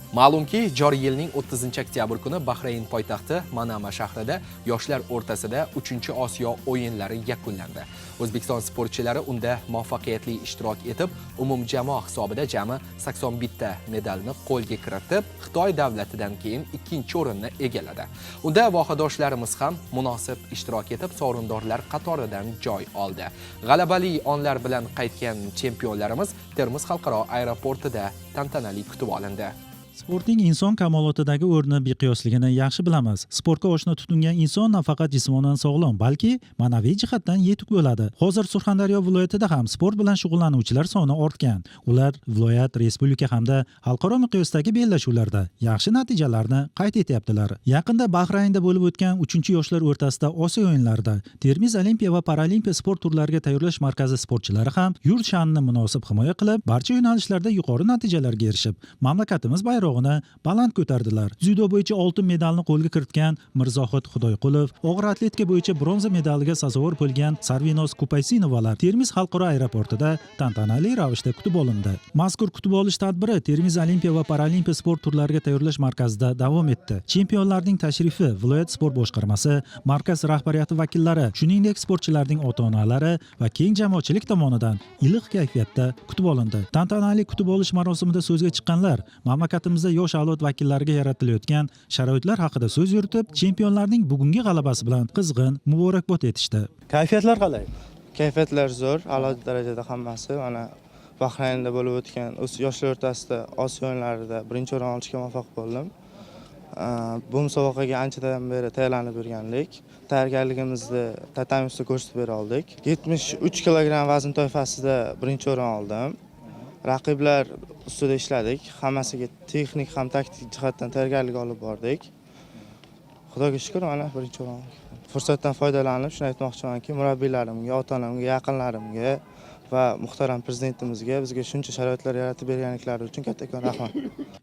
Ma'lumki, joriy yilning 30-oktyabr kuni Bahrayn poytaxti Manama shahrida yoshlar o'rtasida 3-Osiyo o'yinlari yakunlandi. O'zbekiston sportchilari unda muvaffaqiyatli ishtirok etib, umumjamoa hisobida jami 81 ta medalni qo'lga kiritib, Xitoy davlatidan keyin ikkinchi o'rinni egalladi. Unda vohadoshlarimiz ham munosib ishtirok etib, sovrindorlar qatoridan joy oldi. G'alabali onlar bilan qaytgan chempionlarimiz Termiz xalqaro aeroportida tantanali kutib olindi. Sportning inson kamolotidagi o'rni beqiyosligini yaxshi bilamiz. Sportga oshno tutingan inson nafaqat jismonan sog'lom, balki ma'naviy jihatdan yetuk bo'ladi. Hozir Surxondaryo viloyatida ham sport bilan shug'ullanuvchilar soni ortgan. Ular viloyat, respublika hamda xalqaro miqyosdagi bellashuvlarda yaxshi natijalarni qayd etyaptilar. Yaqinda Bahraynda bo'lib o'tgan 3-yoshlar o'rtasida Osiyo o'yinlarida Termiz Olimpiya va Paralimpiya sport turlariga tayyorlash markazi sportchilari ham yurt sha'nini munosib himoya qilib, barcha yo'nalishlarda yuqori natijalarga erishib, mamlakatimiz bayrog'ini baland ko'tardilar. Dzyudo bo'yicha oltin medalni qo'lga kiritgan Mirzohid Xudoyqulov, og'ir atletika bo'yicha bronza medaliga sazovor bo'lgan Sarvinoz Kupaysinovlar Termiz xalqaro aeroportida tantanali ravishda kutib olindi. Mazkur kutib olish tadbiri Termiz Olimpiya va Paralimpiya sport turlariga tayyorlash markazida davom etdi. Chempionlarning tashrifi viloyat sport boshqarmasi, markaz rahbariyati vakillari, shuningdek sportchilarning ota-onalari va keng jamoatchilik tomonidan iliq kayfiyatda kutib olindi. Tantanali kutib olish marosimida so'zga chiqqanlar mamlakatimizda yosh avlod vakillariga yaratilayotgan sharoitlar haqida so'z yuritib, chempionlarning bugungi g'alabasi bilan qizg'in muborakbod etishdi. Kayfiyatlar qalay? Kayfiyatlar zo'r, a'lo darajada hammasi. Mana Bahraynda bo'lib o'tgan yoshlar o'rtasida Osiyo o'yinlarida birinchi o'rin olishga muvaffaq bo'ldim. Bu musobaqaga anchadan beri tayyorlanib yurgandik. Tayyorgarligimizni tatamimizda ko'rsatib bera oldik. 73 kilogramm vazn toifasida birinchi o'rin oldim. Raqiblar ustida ishladik. Hammasiga texnik ham taktik jihatdan tayyorgarlik olib bordik. Xudoga shukr, mana birinchi o'rin oldik. Fursatdan foydalanib shuni aytmoqchimanki, murabbiylarimga, ota-onamga, yaqinlarimga va muhtaram prezidentimizga bizga shuncha sharoitlar yaratib berganliklari uchun kattakon rahmat.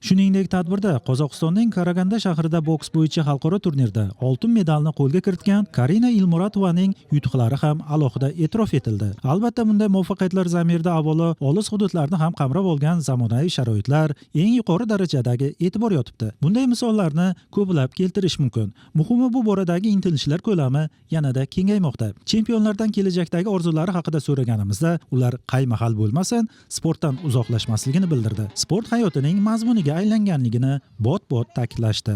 Shuningdek, tadbirda Qozog'istonning Karaganda shahrida boks bo'yicha xalqaro turnirda oltin medalni qo'lga kiritgan Karina Ilmuratovaning yutuqlari ham alohida e'tirof etildi. Albatta, bunday muvaffaqiyatlar zamirida avvalo olis hududlarni ham qamrab olgan zamonaviy sharoitlar, eng yuqori darajadagi e'tibor yotibdi. Bunday misollarni ko'plab keltirish mumkin. Muhimi, bu boradagi intilishlar ko'lami yanada kengaymoqda. Chempionlardan kelajakdagi orzulari haqida so'raganimizda, ular qay mahal bo'lmasin, sportdan uzoqlashmasligini bildirdi. Sport hayotining mazmuniga aylanganligini bot-bot ta'kidlashdi.